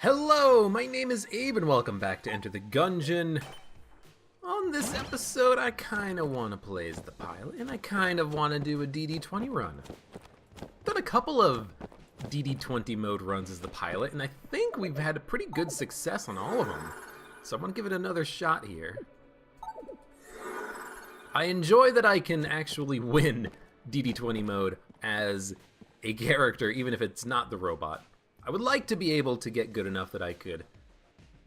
Hello, my name is Abe and welcome back to Enter the Gungeon. On this episode, I kinda wanna play as the pilot and I kind of wanna do a DD20 run. I've done a couple of DD20 mode runs as the pilot and I think we've had a pretty good success on all of them. So I'm gonna give it another shot here. I enjoy that I can actually win DD20 mode as a character even if it's not the robot. I would like to be able to get good enough that I could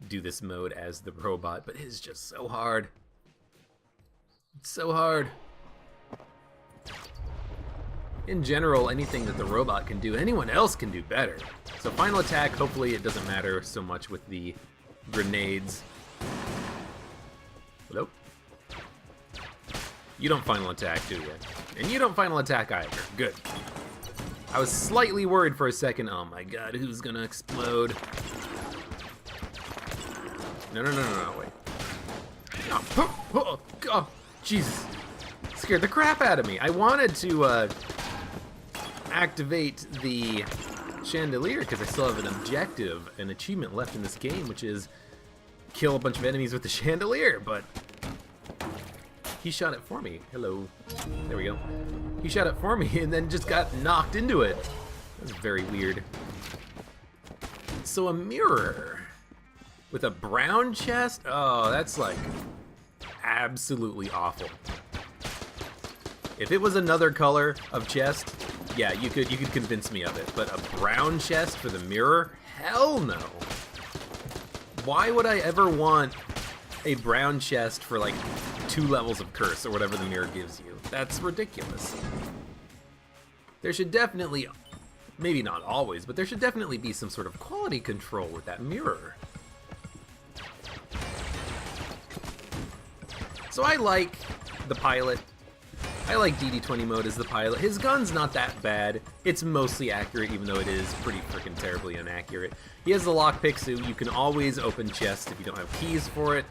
do this mode as the robot, but it is just so hard. It's so hard. In general, anything that the robot can do, anyone else can do better. So final attack, hopefully it doesn't matter so much with the grenades. Hello? You don't final attack, do you? And you don't final attack either. Good. I was slightly worried for a second. Oh my god, who's gonna explode? No, wait. Oh, Jesus. Scared the crap out of me. I wanted to activate the chandelier because I still have an objective, an achievement left in this game, which is kill a bunch of enemies with the chandelier, but he shot it for me. Hello. There we go. He shot it for me and then just got knocked into it. That's very weird. So a mirror with a brown chest? Oh, that's like absolutely awful. If it was another color of chest, yeah, you could convince me of it. But a brown chest for the mirror? Hell no. Why would I ever want a brown chest for like 2 levels of curse or whatever the mirror gives you? That's ridiculous. There should definitely, maybe not always, but there should definitely be some sort of quality control with that mirror. So I like the pilot. I like DD20 mode as the pilot. His gun's not that bad. It's mostly accurate, even though it is pretty freaking terribly inaccurate. He has the lockpick, so you can always open chests if you don't have keys for it.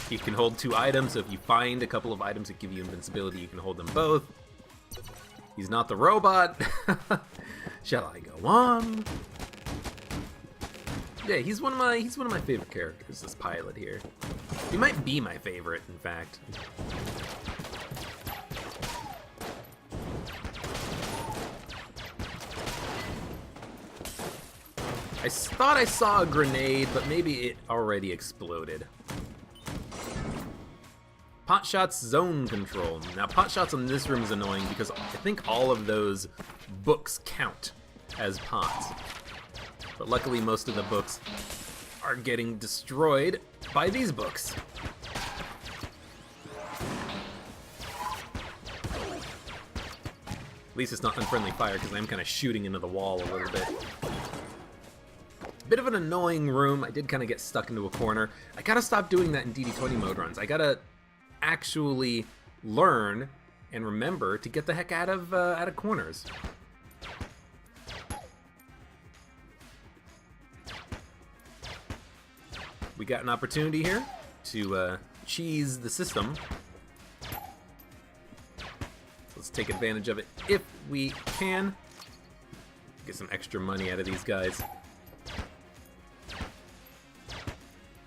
He can hold 2 items, so if you find a couple of items that give you invincibility, you can hold them both. He's not the robot. Shall I go on? Yeah, he's one of my favorite characters, this pilot here. He might be my favorite, in fact. I thought I saw a grenade, but maybe it already exploded. Pot shots zone control. Now pot shots in this room is annoying because I think all of those books count as pots. But luckily most of the books are getting destroyed by these books. At least it's not unfriendly fire because I'm kind of shooting into the wall a little bit. Bit of an annoying room. I did kind of get stuck into a corner. I gotta stop doing that in DD20 mode runs. I gotta actually learn and remember to get the heck out of corners. We got an opportunity here to cheese the system. Let's take advantage of it if we can. Get some extra money out of these guys.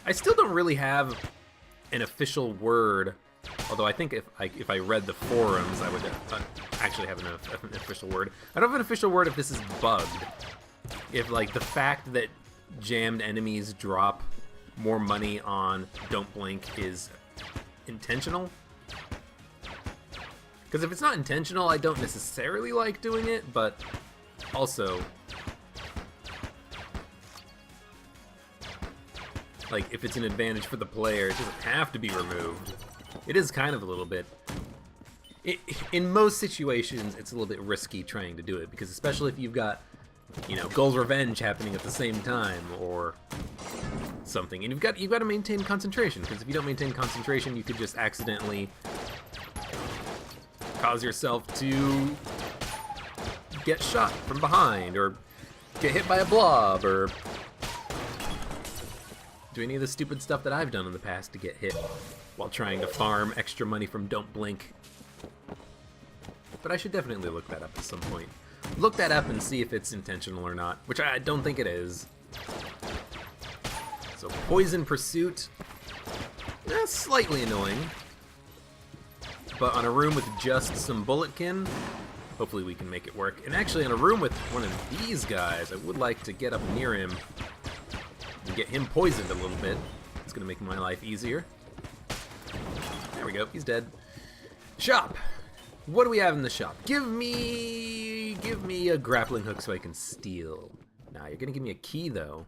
I still don't really have an official word, although I think if I read the forums, I would actually have an official word. I don't have an official word if this is bugged. If like the fact that jammed enemies drop more money on Don't Blink is intentional. Because if it's not intentional, I don't necessarily like doing it, but also, like, if it's an advantage for the player, it doesn't have to be removed. It is kind of a little bit. In most situations, it's a little bit risky trying to do it, because especially if you've got, you know, Gull's Revenge happening at the same time, or something, and you've got to maintain concentration, because if you don't maintain concentration, you could just accidentally cause yourself to get shot from behind, or get hit by a blob, or do any of the stupid stuff that I've done in the past to get hit while trying to farm extra money from Don't Blink. But I should definitely look that up at some point. Look that up and see if it's intentional or not, which I don't think it is. So Poison Pursuit, slightly annoying. But on a room with just some Bulletkin, hopefully we can make it work. And actually on a room with one of these guys, I would like to get up near him and get him poisoned a little bit. It's going to make my life easier. There we go, he's dead. Shop! What do we have in the shop? Give me a grappling hook so I can steal. Nah, you're going to give me a key though.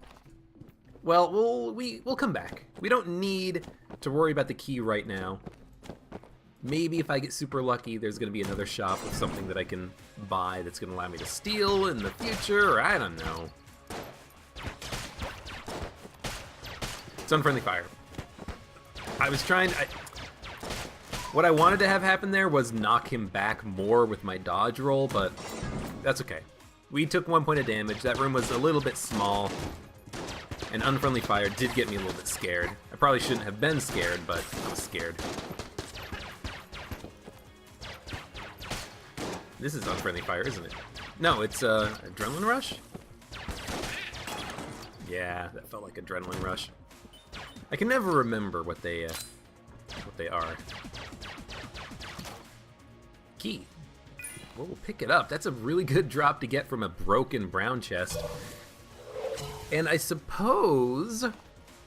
Well, we'll come back. We don't need to worry about the key right now. Maybe if I get super lucky, there's going to be another shop with something that I can buy that's going to allow me to steal in the future, or I don't know. It's Unfriendly Fire. I was trying... What I wanted to have happen there was knock him back more with my dodge roll, but that's okay. We took 1 point of damage. That room was a little bit small, and Unfriendly Fire did get me a little bit scared. I probably shouldn't have been scared, but I was scared. This is Unfriendly Fire, isn't it? No, it's Adrenaline Rush? Yeah, that felt like Adrenaline Rush. I can never remember what they are. Key. Well, we'll pick it up. That's a really good drop to get from a broken brown chest. And I suppose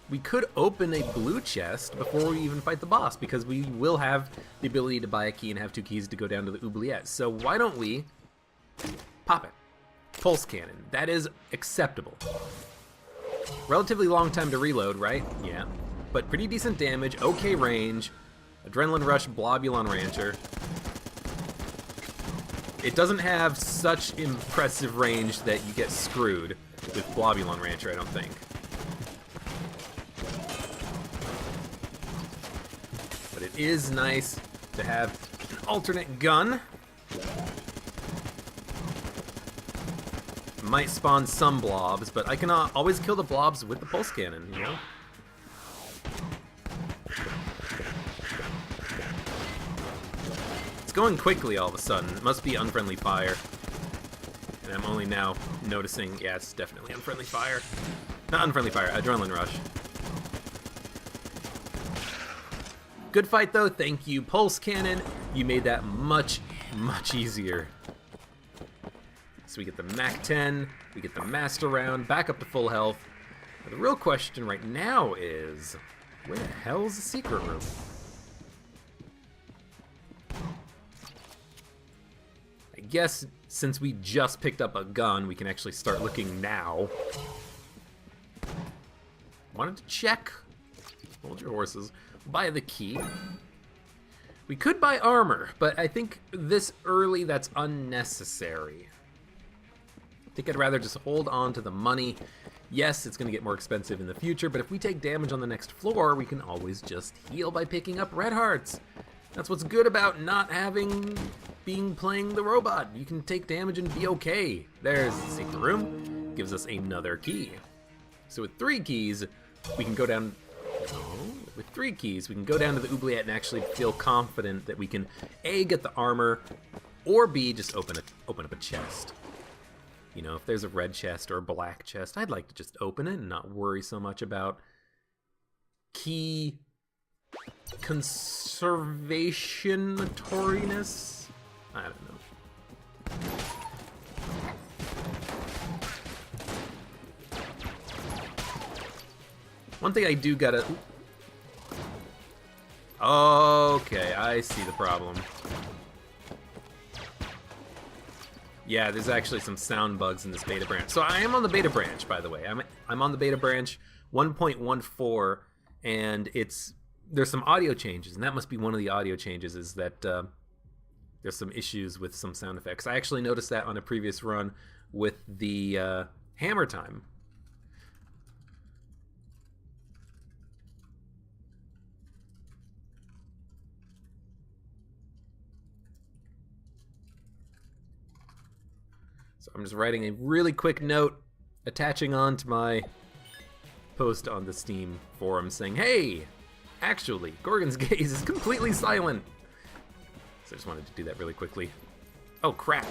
we could open a blue chest before we even fight the boss, because we will have the ability to buy a key and have 2 keys to go down to the oubliette. So why don't we pop it? Pulse cannon. That is acceptable. Relatively long time to reload, right? Yeah. But pretty decent damage, okay range. Adrenaline Rush, Blobulon Rancher. It doesn't have such impressive range that you get screwed with Blobulon Rancher, I don't think. But it is nice to have an alternate gun. Might spawn some blobs, but I can always kill the blobs with the pulse cannon, you know? It's going quickly all of a sudden. It must be Unfriendly Fire. And I'm only now noticing, yeah, it's definitely Unfriendly Fire. Not Unfriendly Fire, Adrenaline Rush. Good fight though, thank you. Pulse Cannon, you made that much, much easier. So we get the MAC-10, we get the Master Round, back up to full health. But the real question right now is, where the hell's the secret room? I guess since we just picked up a gun, we can actually start looking now. Wanted to check. Hold your horses. Buy the key. We could buy armor, but I think this early that's unnecessary. I think I'd rather just hold on to the money. Yes, it's going to get more expensive in the future, but if we take damage on the next floor, we can always just heal by picking up red hearts. That's what's good about not playing the robot. You can take damage and be okay. There's the secret room. Gives us another key. So with 3 keys, we can go down... With 3 keys, we can go down to the oubliette and actually feel confident that we can A, get the armor, or B, just open up a chest. You know, if there's a red chest or a black chest, I'd like to just open it and not worry so much about key conservationatoriness. I don't know. One thing I do gotta... Okay, I see the problem. Yeah, there's actually some sound bugs in this beta branch. So I am on the beta branch, by the way. I'm on the beta branch 1.14, and there's some audio changes, and that must be one of the audio changes, is that there's some issues with some sound effects. I actually noticed that on a previous run with the hammer time. So I'm just writing a really quick note, attaching on to my post on the Steam forum saying, hey, actually, Gorgon's gaze is completely silent. So I just wanted to do that really quickly. Oh, crap.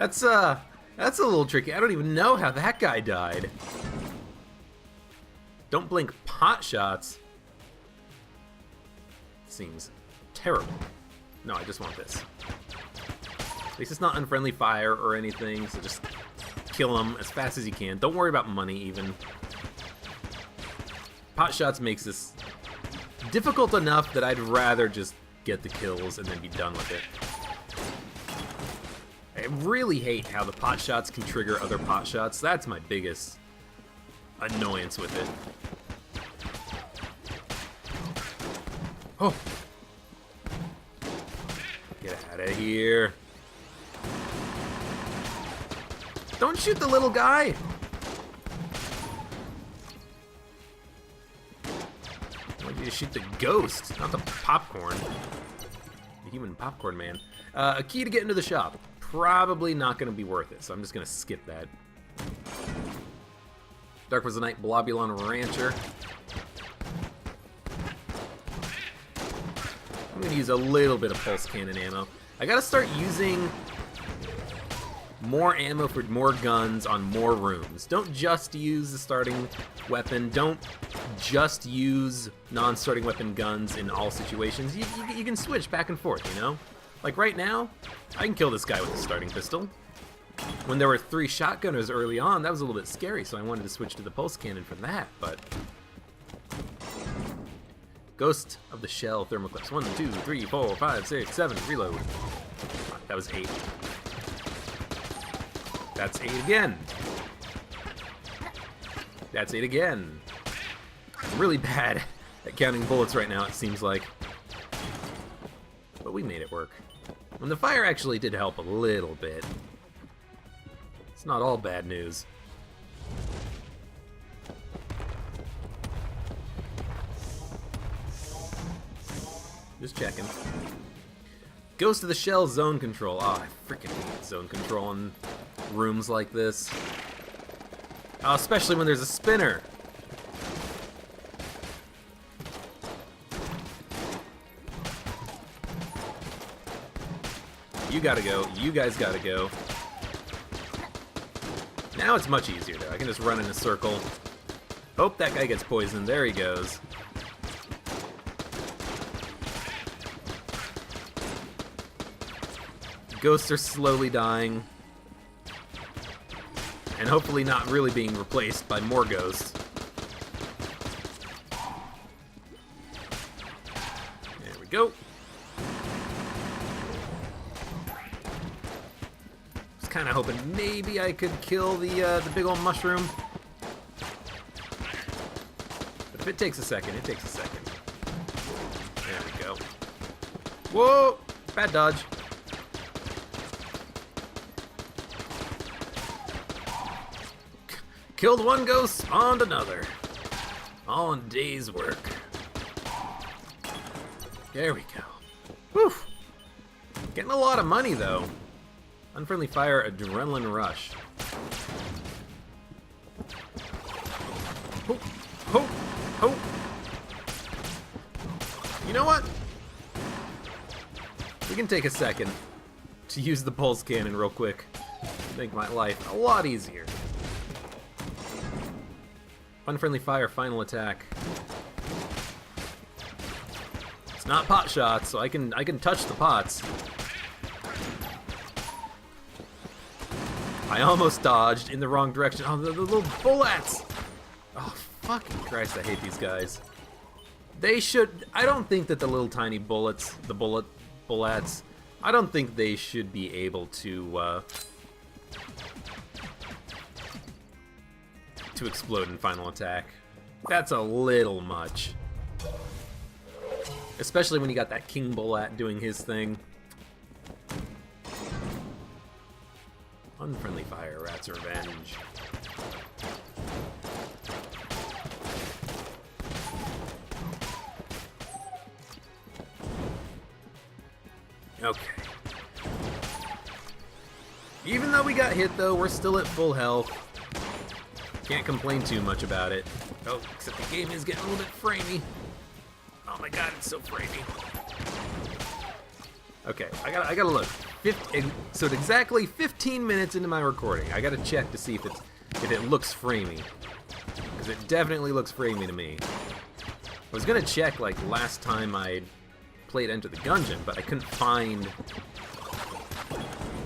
That's a little tricky. I don't even know how that guy died. Don't blink pot shots. Seems terrible. No, I just want this. At least it's not unfriendly fire or anything, so just kill him as fast as you can. Don't worry about money, even. Pot shots makes this difficult enough that I'd rather just get the kills and then be done with it. I really hate how the pot shots can trigger other pot shots. That's my biggest annoyance with it. Oh! Get out of here. Don't shoot the little guy! I want you to shoot the ghost, not the popcorn. The human popcorn man. A key to get into the shop. Probably not going to be worth it, so I'm just going to skip that. Dark was the Night Blobulon Rancher. I'm going to use a little bit of pulse cannon ammo. I got to start using more ammo for more guns on more rooms. Don't just use the starting weapon. Don't just use non-starting weapon guns in all situations. You can switch back and forth, you know? Like right now, I can kill this guy with a starting pistol. When there were 3 shotgunners early on, that was a little bit scary, so I wanted to switch to the pulse cannon for that, but... Ghost of the Shell thermoclips. 1, 2, 3, 4, 5, 6, 7, reload. That was 8. That's 8 again. That's 8 again. I'm really bad at counting bullets right now, it seems like. But we made it work. And the fire actually did help a little bit. It's not all bad news. Just checking. Ghost of the Shell zone control. Oh, I freaking hate zone control in rooms like this. Oh, especially when there's a spinner. You gotta go. You guys gotta go. Now it's much easier, though. I can just run in a circle. Hope that guy gets poisoned. There he goes. Ghosts are slowly dying. And hopefully not really being replaced by more ghosts. There we go. Just kind of hoping maybe I could kill the big old mushroom. But if it takes a second, it takes a second. There we go. Whoa! Bad dodge. Killed one ghost, spawned another. All in a day's work. There we go. Whew. Getting a lot of money, though. Unfriendly fire, adrenaline rush. Ho, ho, ho. You know what? We can take a second to use the pulse cannon real quick. Make my life a lot easier. Unfriendly fire, final attack. It's not pot shots, so I can touch the pots. I almost dodged in the wrong direction. Oh, the little bullets! Oh, fucking Christ, I hate these guys. They should... I don't think that the little tiny bullets, the bullets, I don't think they should be able to explode in final attack. That's a little much. Especially when you got that King Bullet doing his thing. Unfriendly fire, rat's revenge. Okay. Even though we got hit though, we're still at full health. Can't complain too much about it. Oh, except the game is getting a little bit framey. Oh my god, it's so framey. Okay, I gotta look. So it's exactly 15 minutes into my recording. I gotta check to see if it looks framey. Because it definitely looks framey to me. I was gonna check like last time I played Enter the Gungeon, but I couldn't find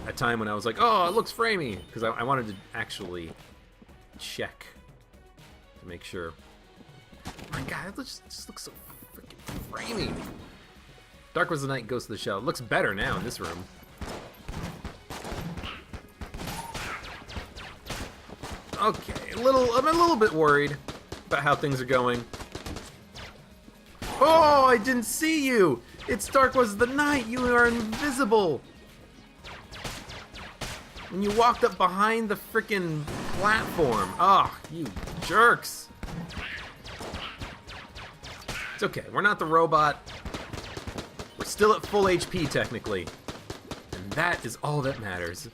a time when I was like, oh, it looks framey, because I wanted to actually check to make sure. Oh my god, it just looks so freaking framey. Dark was the Night, Ghost of the Shell. It looks better now in this room. Okay, I'm a little bit worried about how things are going. Oh, I didn't see you! It's Dark was the Night! You are invisible! And you walked up behind the frickin' platform. Oh, you jerks! It's okay, we're not the robot. We're still at full HP, technically. And that is all that matters.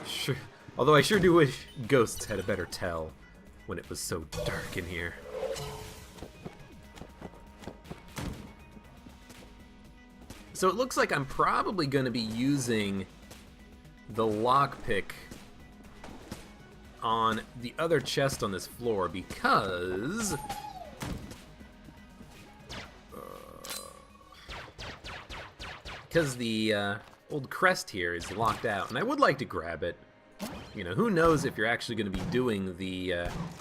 Sure. Although I sure do wish ghosts had a better tell when it was so dark in here. So it looks like I'm probably going to be using the lockpick on the other chest on this floor because the old crest here is locked out, and I would like to grab it. You know, who knows if you're actually going to be doing the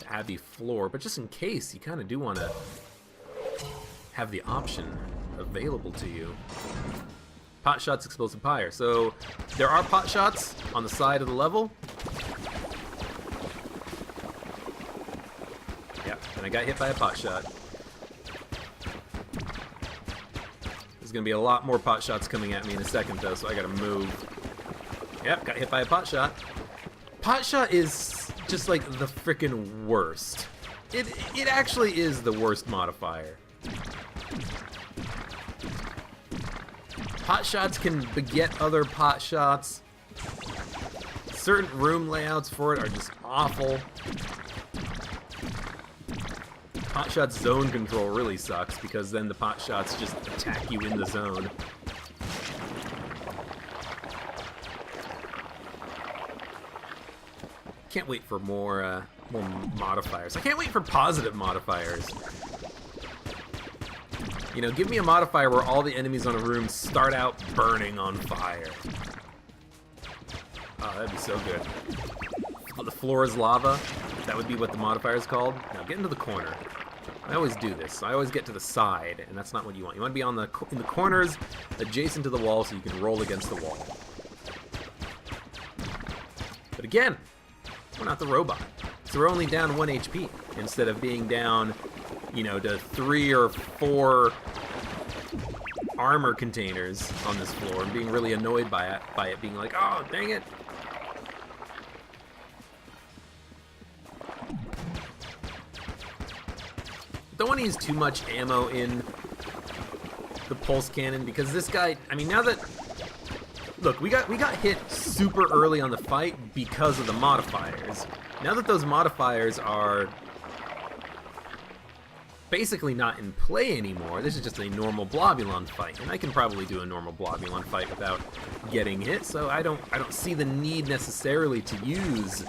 Abbey floor, but just in case, you kind of do want to have the option available to you. Pot shots, explosive pyre. So there are pot shots on the side of the level. Yep, and I got hit by a pot shot. There's going to be a lot more pot shots coming at me in a second, though, so I got to move. Yep, got hit by a pot shot. Pot shot is just like the frickin' worst. It actually is the worst modifier. Pot shots can beget other pot shots. Certain room layouts for it are just awful. Pot shot's zone control really sucks because then the pot shots just attack you in the zone. Can't wait for more modifiers. I can't wait for positive modifiers. You know, give me a modifier where all the enemies on a room start out burning on fire. Oh, that'd be so good. The floor is lava. That would be what the modifier is called. Now get into the corner. I always do this. I always get to the side, and that's not what you want. You want to be in the corners, adjacent to the wall, so you can roll against the wall. But again, we're not the robot. So we're only down 1 HP instead of being down, you know, to 3 or 4 armor containers on this floor and being really annoyed by it being like, oh, dang it. Don't want to use too much ammo in the pulse cannon because this guy, I mean, now that, look, we got hit super early on the fight because of the modifiers. Now that those modifiers are basically not in play anymore, this is just a normal Blobulon fight, and I can probably do a normal Blobulon fight without getting hit, so I don't see the need necessarily to use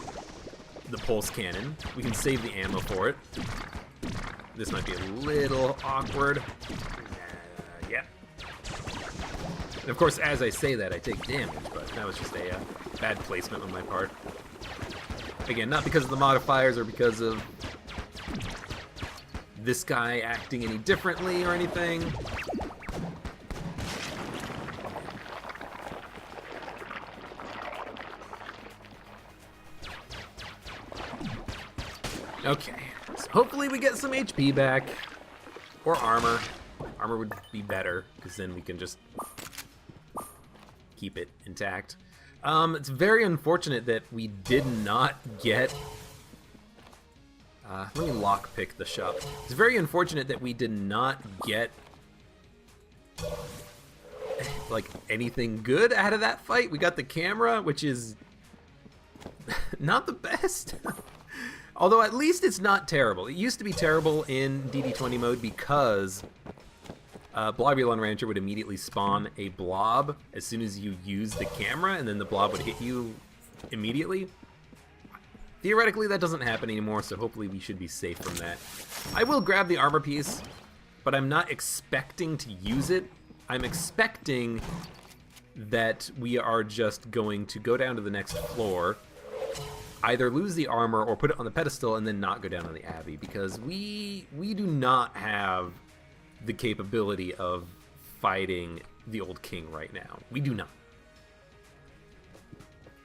the pulse cannon. We can save the ammo for it. This might be a little awkward. Yeah. And of course, as I say that, I take damage, but that was just a bad placement on my part. Again, not because of the modifiers or because of this guy acting any differently or anything. Okay, so hopefully we get some HP back. Or armor. Armor would be better, because then we can just keep it intact. It's very unfortunate that we did not get... let me lockpick the shop. It's very unfortunate that we did not get like anything good out of that fight. We got the camera, which is not the best. Although at least it's not terrible. It used to be terrible in DD20 mode because Blobulon Rancher would immediately spawn a blob as soon as you use the camera, and then the blob would hit you immediately. Theoretically, that doesn't happen anymore, so hopefully we should be safe from that. I will grab the armor piece, but I'm not expecting to use it. I'm expecting that we are just going to go down to the next floor, either lose the armor or put it on the pedestal and then not go down on the Abbey, because we do not have the capability of fighting the old king right now. We do not.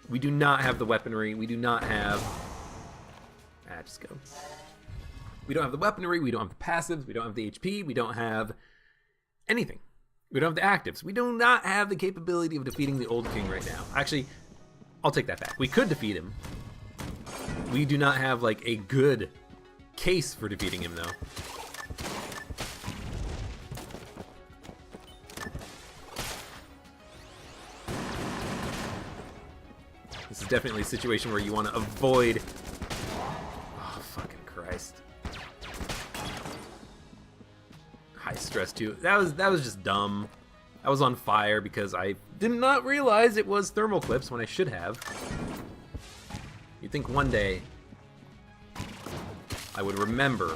We do not have the weaponry. We do not have... just go. We don't have the weaponry. We don't have the passives. We don't have the HP. We don't have anything. We don't have the actives. We do not have the capability of defeating the old king right now. Actually, I'll take that back. We could defeat him. We do not have, like, a good case for defeating him, though. This is definitely a situation where you want to avoid... Oh, fucking Christ. High stress, too. That was just dumb. I was on fire because I did not realize it was thermal clips when I should have. You'd think one day I would remember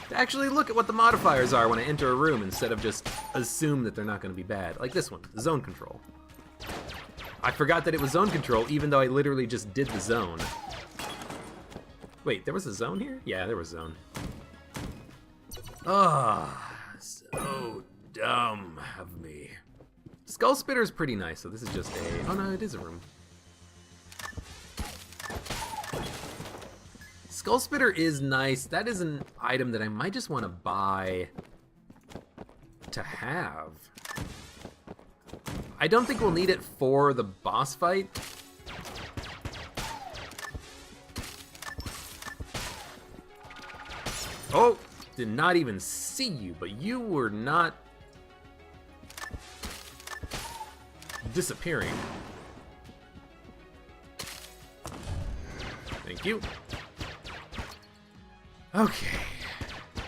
to actually look at what the modifiers are when I enter a room instead of just assume that they're not going to be bad. Like this one, zone control. I forgot that it was zone control even though I literally just did the zone. Wait, there was a zone here? Yeah, there was zone. Ah, so dumb of me. Skull Spitter's pretty nice, so this is just a... Oh no, it is a room. Skull Spitter is nice. That is an item that I might just want to buy to have. I don't think we'll need it for the boss fight. Oh, did not even see you, but you were not disappearing. Thank you. Okay.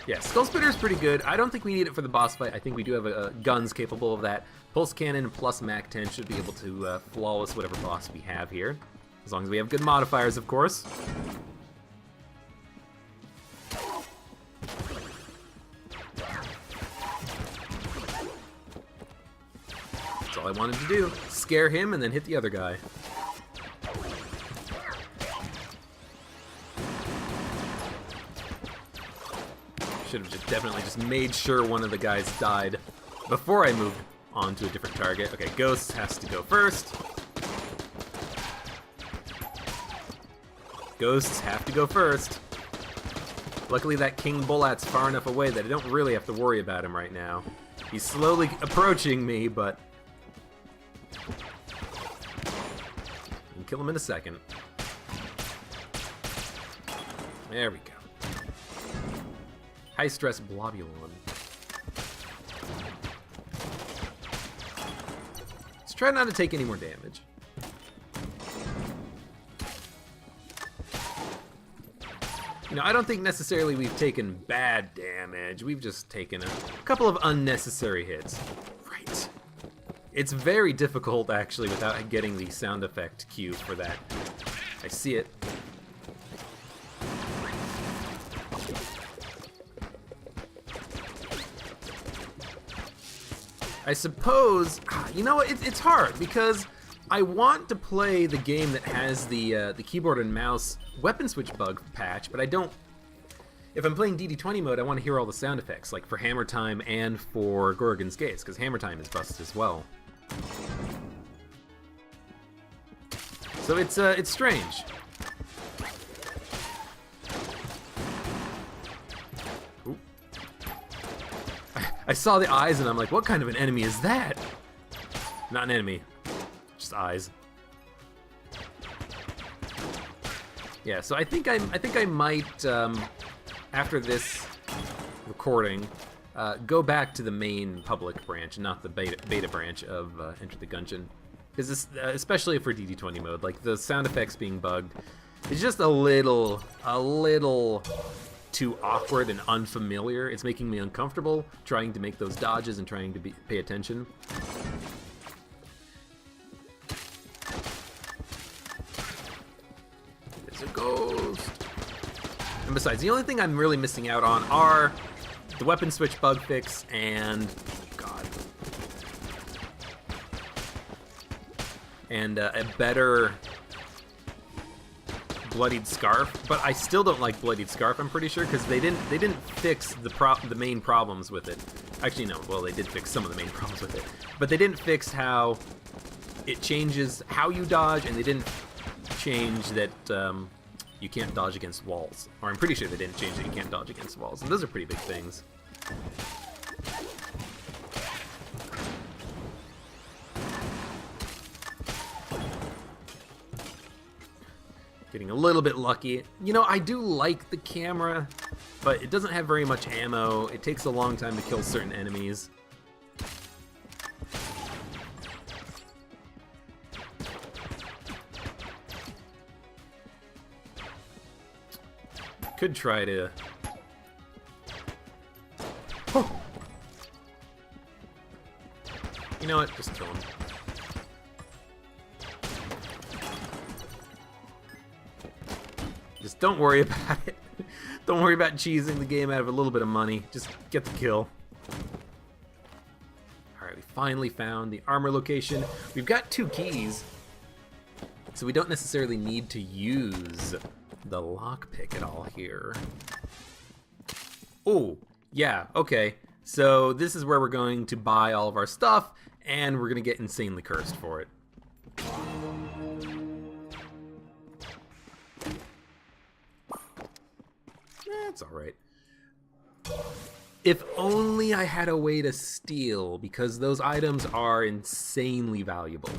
Yeah, Skull Spitter is pretty good. I don't think we need it for the boss fight. I think we do have guns capable of that. Pulse Cannon plus Mac 10 should be able to flawless whatever boss we have here. As long as we have good modifiers, of course. That's all I wanted to do. Scare him and then hit the other guy. Should have definitely just made sure one of the guys died before I moved on to a different target. Okay, Ghost has to go first. Ghosts have to go first. Luckily that King Bullat's far enough away that I don't really have to worry about him right now. He's slowly approaching me, but... I'll kill him in a second. There we go. High stress Blobulon. Let's try not to take any more damage. You know, I don't think necessarily we've taken bad damage. We've just taken a couple of unnecessary hits. Right. It's very difficult, actually, without getting the sound effect cue for that. I see it. I suppose, you know what, it's hard because I want to play the game that has the keyboard and mouse weapon switch bug patch, but I don't, if I'm playing DD20 mode, I want to hear all the sound effects, like for Hammer Time and for Gorgon's Gates, because Hammer Time is busted as well. So it's strange. I saw the eyes and I'm like, what kind of an enemy is that? Not an enemy, just eyes. Yeah, so I think I might after this recording go back to the main public branch, not the beta branch of Enter the Gungeon, because especially for DD20 mode, like the sound effects being bugged is just a little too awkward and unfamiliar. It's making me uncomfortable trying to make those dodges and trying to pay attention. There's a ghost. And besides, the only thing I'm really missing out on are the weapon switch bug fix and a better bloodied scarf, but I still don't like bloodied scarf. I'm pretty sure because they didn't fix the main problems with it. Actually, no. Well, they did fix some of the main problems with it, but they didn't fix how it changes how you dodge, and they didn't change that you can't dodge against walls. Or I'm pretty sure they didn't change that you can't dodge against walls, and those are pretty big things. Getting a little bit lucky. You know, I do like the camera, but it doesn't have very much ammo. It takes a long time to kill certain enemies. Could try to... Oh. You know what? Just kill him. Just don't worry about it. Don't worry about cheesing the game out of a little bit of money. Just get the kill. Alright, we finally found the armor location. We've got 2 keys, so we don't necessarily need to use the lockpick at all here. Oh, yeah, okay. So this is where we're going to buy all of our stuff, and we're going to get insanely cursed for it. It's alright. If only I had a way to steal, because those items are insanely valuable.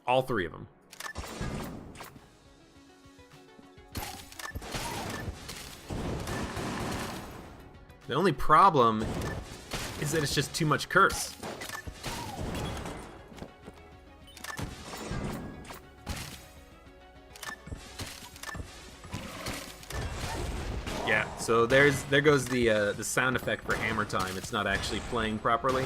All 3 of them. The only problem is that it's just too much curse. Yeah, so there goes the sound effect for hammer time. It's not actually playing properly.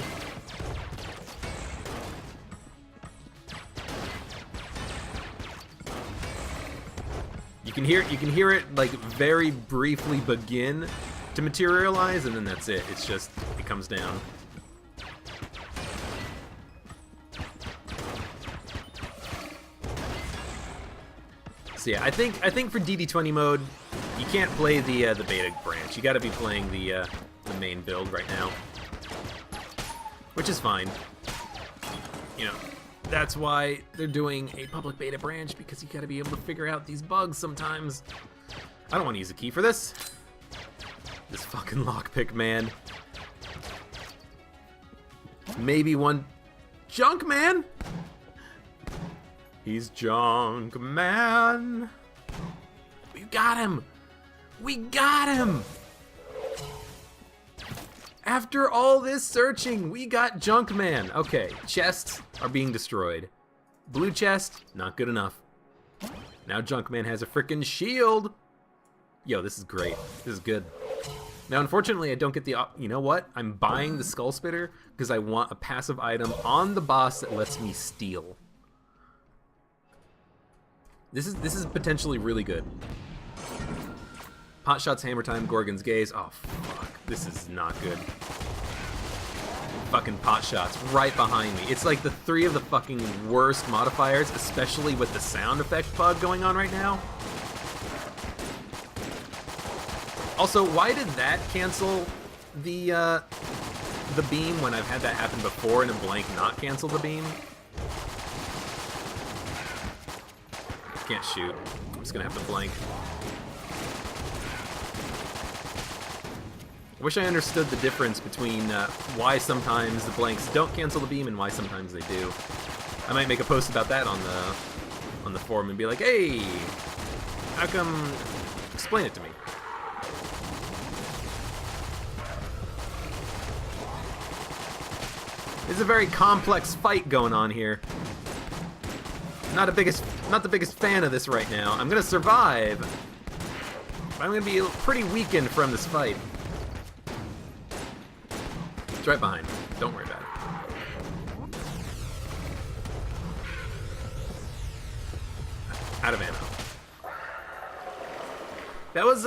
You can hear it like very briefly begin to materialize, and then that's it. It's just it comes down. So yeah, I think for DD20 mode, you can't play the beta branch. You got to be playing the main build right now, which is fine. You know, that's why they're doing a public beta branch, because you got to be able to figure out these bugs sometimes. I don't want to use a key for this. This fucking lockpick, man. Maybe one junk man. He's junk man. We got him. We got him! After all this searching, we got Junkman. Okay, chests are being destroyed. Blue chest, not good enough. Now Junkman has a frickin' shield. Yo, this is great. This is good. Now, unfortunately, I don't get the... You know what? I'm buying the Skull Spitter because I want a passive item on the boss that lets me steal. This is potentially really good. Pot shots, hammer time, Gorgon's gaze. Oh, fuck. This is not good. Fucking pot shots right behind me. It's like the 3 of the fucking worst modifiers, especially with the sound effect bug going on right now. Also, why did that cancel the beam when I've had that happen before and a blank not cancel the beam? Can't shoot. I'm just gonna have to blank. I wish I understood the difference between why sometimes the blanks don't cancel the beam and why sometimes they do. I might make a post about that on the forum and be like, hey, how come? Explain it to me. There's a very complex fight going on here. Not the biggest fan of this right now. I'm gonna survive. I'm gonna be pretty weakened from this fight. It's right behind. Don't worry about it. Out of ammo. That was,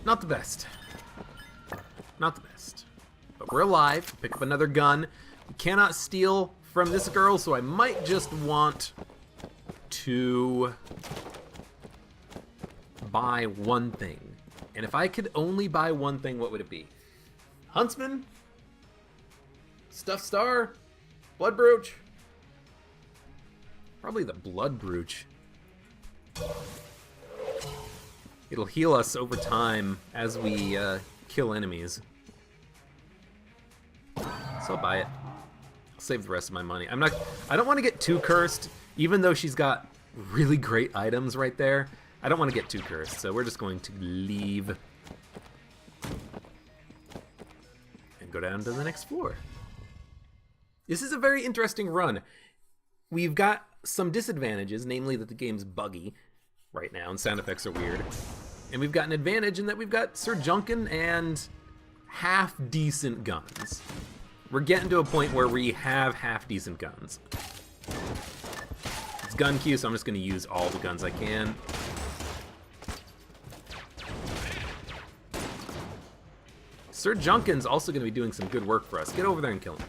not the best. Not the best. But we're alive. Pick up another gun. We cannot steal from this girl, so I might just want to buy one thing. And if I could only buy one thing, what would it be? Huntsman? Stuffed Star? Blood Brooch? Probably the Blood Brooch. It'll heal us over time as we kill enemies. So I'll buy it. I'll save the rest of my money. I don't want to get too cursed, even though she's got really great items right there. I don't want to get too cursed, so we're just going to leave and go down to the next floor. This is a very interesting run. We've got some disadvantages, namely that the game's buggy right now and sound effects are weird. And we've got an advantage in that we've got Sir Junkin and half-decent guns. We're getting to a point where we have half-decent guns. It's gun queue, so I'm just going to use all the guns I can. Sir Junkin's also going to be doing some good work for us. Get over there and kill him.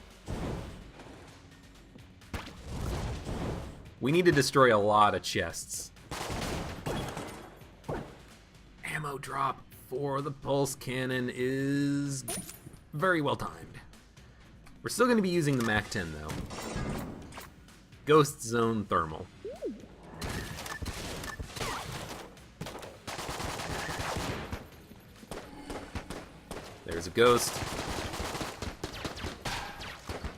We need to destroy a lot of chests. Ammo drop for the pulse cannon is very well timed. We're still going to be using the MAC-10 though. Ghost Zone Thermal. There's a ghost.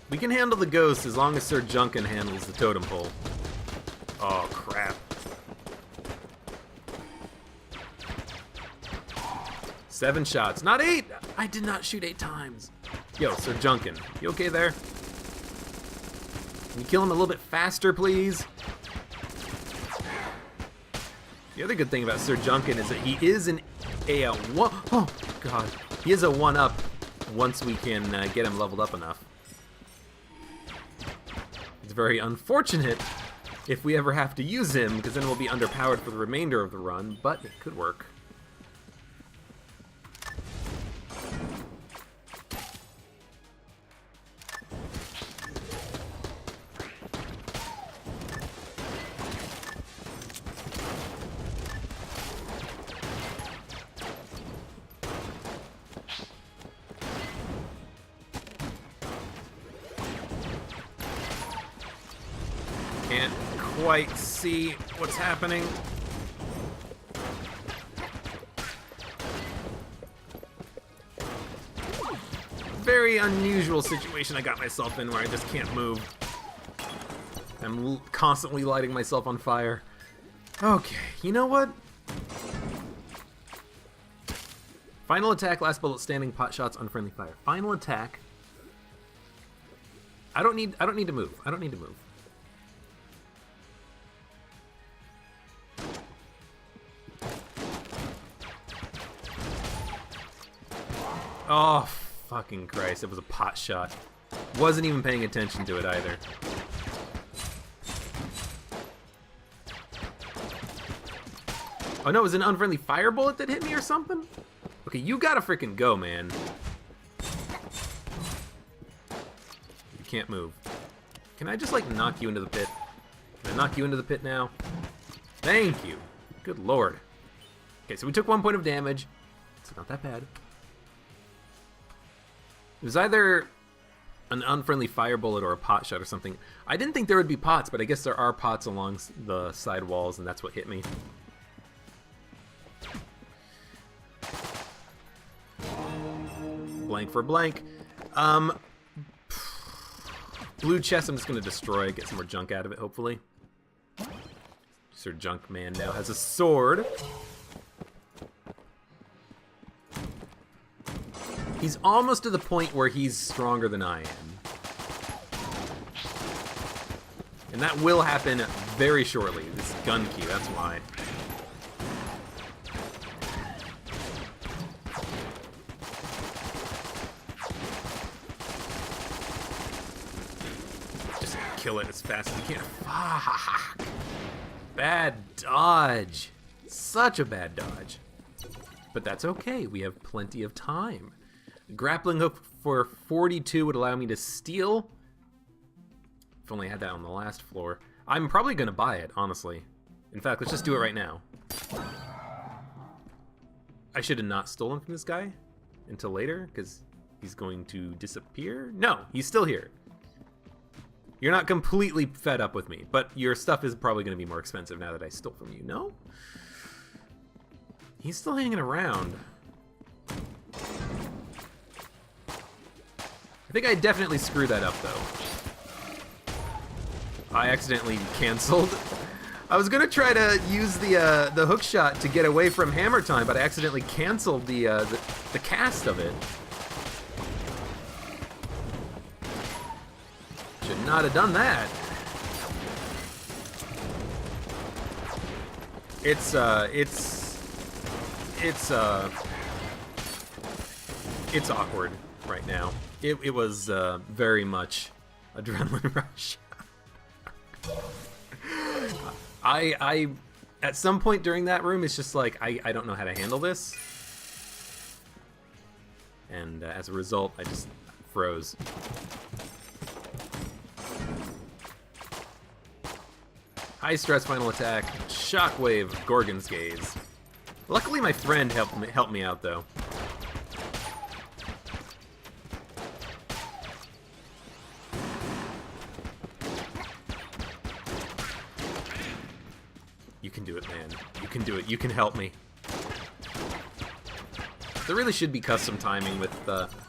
We can handle the ghost as long as Sir Junkin handles the totem pole. Oh, crap. Seven shots, not 8! I did not shoot 8 times. Yo, Sir Junkin, you okay there? Can you kill him a little bit faster, please? The other good thing about Sir Junkin is that he is oh, God. He is a 1-up once we can get him leveled up enough. It's very unfortunate if we ever have to use him, because then we'll be underpowered for the remainder of the run, but it could work. Can't quite see what's happening. Very unusual situation I got myself in where I just can't move. I'm constantly lighting myself on fire. Okay, you know what? Final attack, last bullet standing, pot shots, unfriendly fire. Final attack. I don't need to move. I don't need to move. Oh, fucking Christ, it was a pot shot. Wasn't even paying attention to it either. Oh no, it was an unfriendly fire bullet that hit me or something? Okay, you gotta freaking go, man. You can't move. Can I just, like, knock you into the pit? Can I knock you into the pit now? Thank you. Good lord. Okay, so we took 1 point of damage. It's not that bad. It was either an unfriendly fire bullet or a pot shot or something. I didn't think there would be pots, but I guess there are pots along the side walls, and that's what hit me. Blank for blank. Blue chest I'm just going to destroy, get some more junk out of it, hopefully. Sir Junk Man now has a sword. He's almost to the point where he's stronger than I am. And that will happen very shortly. This gun queue, that's why. kill it as fast as you can. Fuck. Bad dodge. Such a bad dodge. But that's okay. We have plenty of time. Grappling hook for 42 would allow me to steal. If only I had that on the last floor. I'm probably going to buy it, honestly. In fact, let's just do it right now. I should have not stolen from this guy until later, because he's going to disappear. No, he's still here. You're not completely fed up with me, but your stuff is probably going to be more expensive now that I stole from you. No? He's still hanging around. I think I definitely screwed that up, though. I accidentally canceled. I was gonna try to use the hook shot to get away from hammer time, but I accidentally canceled the cast of it. Should not have done that. It's awkward right now. It was very much adrenaline rush. I at some point during that room, it's just like, I don't know how to handle this. And as a result, I just froze. High stress final attack, shockwave, Gorgon's Gaze. Luckily my friend helped me out though. You can do it, man. You can do it. You can help me. There really should be custom timing with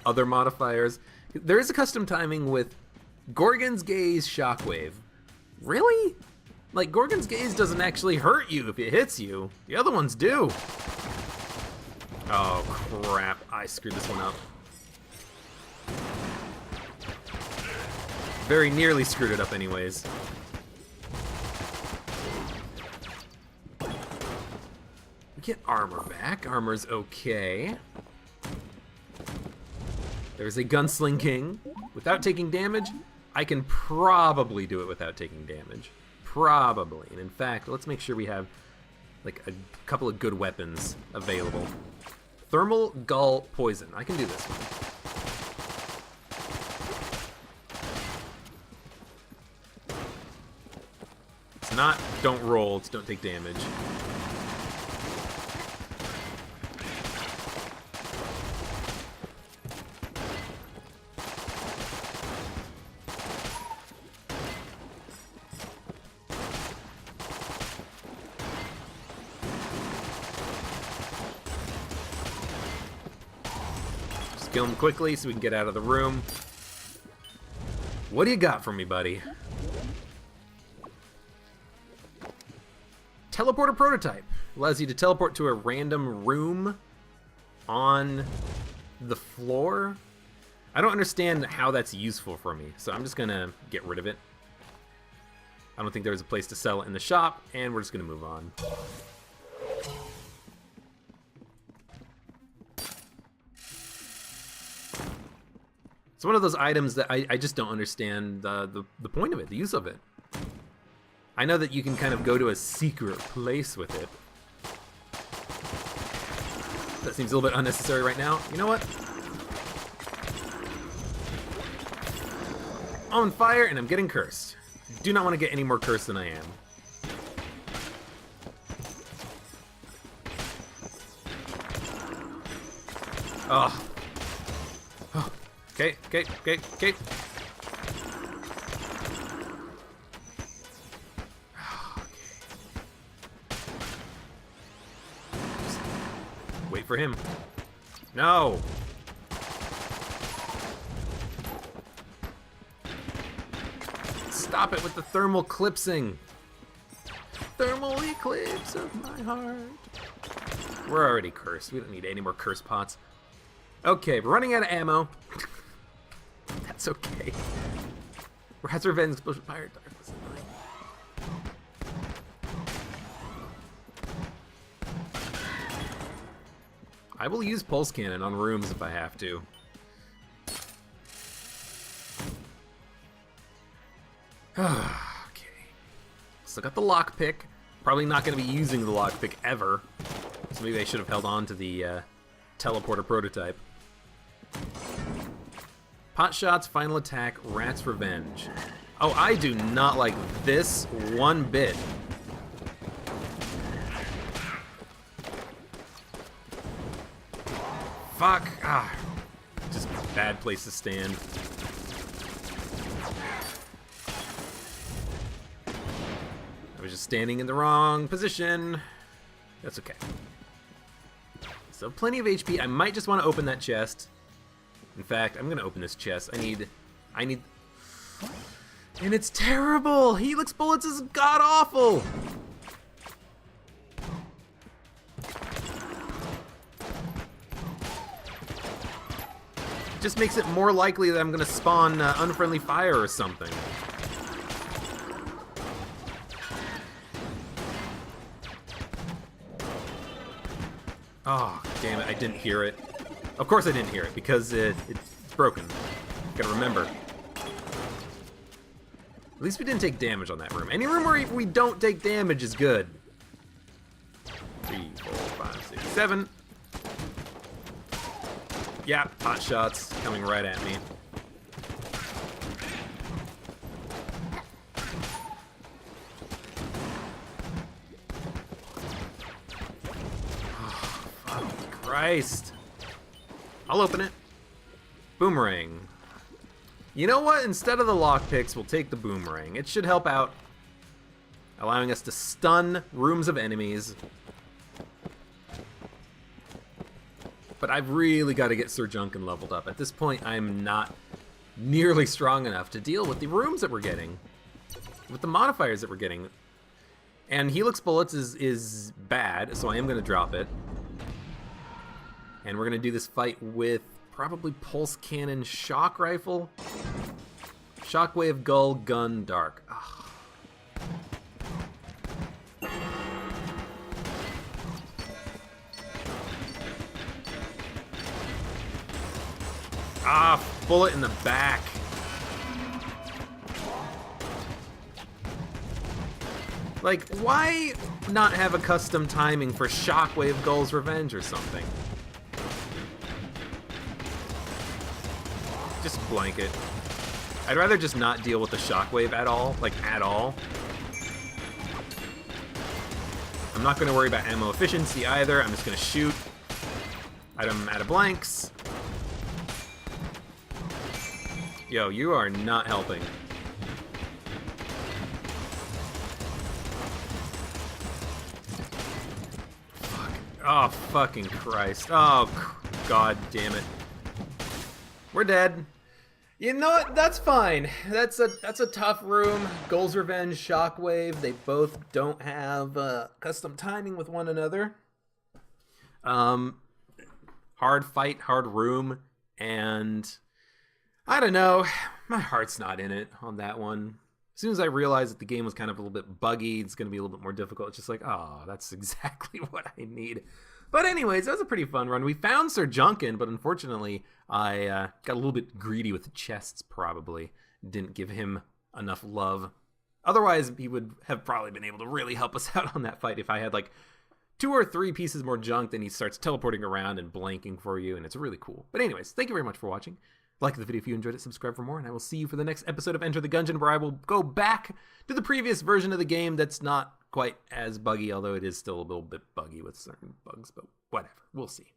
other modifiers. There is a custom timing with Gorgon's Gaze, Shockwave. Really? Like, Gorgon's Gaze doesn't actually hurt you if it hits you. The other ones do. Oh, crap. I screwed this one up. Very nearly screwed it up anyways. Get armor back. Armor's okay. There's a Gunsling King. Without taking damage, I can probably do it without taking damage. Probably. And in fact, let's make sure we have like a couple of good weapons available. Thermal Gull Poison. I can do this one. It's not don't roll, it's don't take damage. Kill him quickly so we can get out of the room. What do you got for me, buddy? Teleporter prototype. Allows you to teleport to a random room on the floor. I don't understand how that's useful for me, so I'm just gonna get rid of it. I don't think there was a place to sell it in the shop, and we're just gonna move on. It's one of those items that I just don't understand the point of it, the use of it. I know that you can kind of go to a secret place with it. That seems a little bit unnecessary right now. You know what? I'm on fire and I'm getting cursed. I do not want to get any more cursed than I am. Oh. Okay. Okay. Just wait for him. No. Stop it with the thermal clipsing. Thermal eclipse of my heart. We're already cursed. We don't need any more curse pots. Okay, we're running out of ammo. That's okay. Rat's Revenge, Explosion, Fire, Darkness, and Light. I will use Pulse Cannon on rooms if I have to. Okay. Still got the lockpick. Probably not going to be using the lockpick ever. So maybe I should have held on to the teleporter prototype. Pot shots, final attack, rat's revenge. Oh, I do not like this one bit. Fuck. Ah. Just a bad place to stand. I was just standing in the wrong position. That's okay. So plenty of HP. I might just want to open that chest. In fact, I'm going to open this chest. I need... And it's terrible! Helix bullets is god-awful! It just makes it more likely that I'm going to spawn unfriendly fire or something. Oh, damn it, I didn't hear it. Of course I didn't hear it, because it's broken. Gotta remember. At least we didn't take damage on that room. Any room where we don't take damage is good. 3, 4, 5, 6, 7. Yeah, pot shots coming right at me. Oh, Christ. I'll open it. Boomerang. You know what? Instead of the lockpicks, we'll take the boomerang. It should help out, allowing us to stun rooms of enemies. But I've really got to get Sir Junkin leveled up. At this point, I'm not nearly strong enough to deal with the rooms that we're getting, with the modifiers that we're getting. And Helix Bullets is bad, so I am going to drop it. And we're going to do this fight with probably Pulse Cannon Shock Rifle. Shockwave Gull Gun Dark. Ugh. Ah, bullet in the back. Like, why not have a custom timing for Shockwave Gull's Revenge or something? Just blanket. I'd rather just not deal with the shockwave at all, like at all. I'm not going to worry about ammo efficiency either. I'm just going to shoot. I'm out of blanks. Yo, you are not helping. Fuck. Oh, fucking Christ. Oh, God damn it. We're dead. You know what? That's fine. That's a tough room. Gull's Revenge, Shockwave. They both don't have custom timing with one another. Hard fight, hard room, and I don't know. My heart's not in it on that one. As soon as I realized that the game was kind of a little bit buggy, it's going to be a little bit more difficult. It's just like, oh, that's exactly what I need. But anyways, that was a pretty fun run. We found Sir Junkin, but unfortunately, I got a little bit greedy with the chests, probably. Didn't give him enough love. Otherwise, he would have probably been able to really help us out on that fight if I had like 2 or 3 pieces more junk, then he starts teleporting around and blanking for you, and it's really cool. But anyways, thank you very much for watching. Like the video if you enjoyed it, subscribe for more, and I will see you for the next episode of Enter the Gungeon, where I will go back to the previous version of the game that's not quite as buggy, although it is still a little bit buggy with certain bugs, but whatever. We'll see.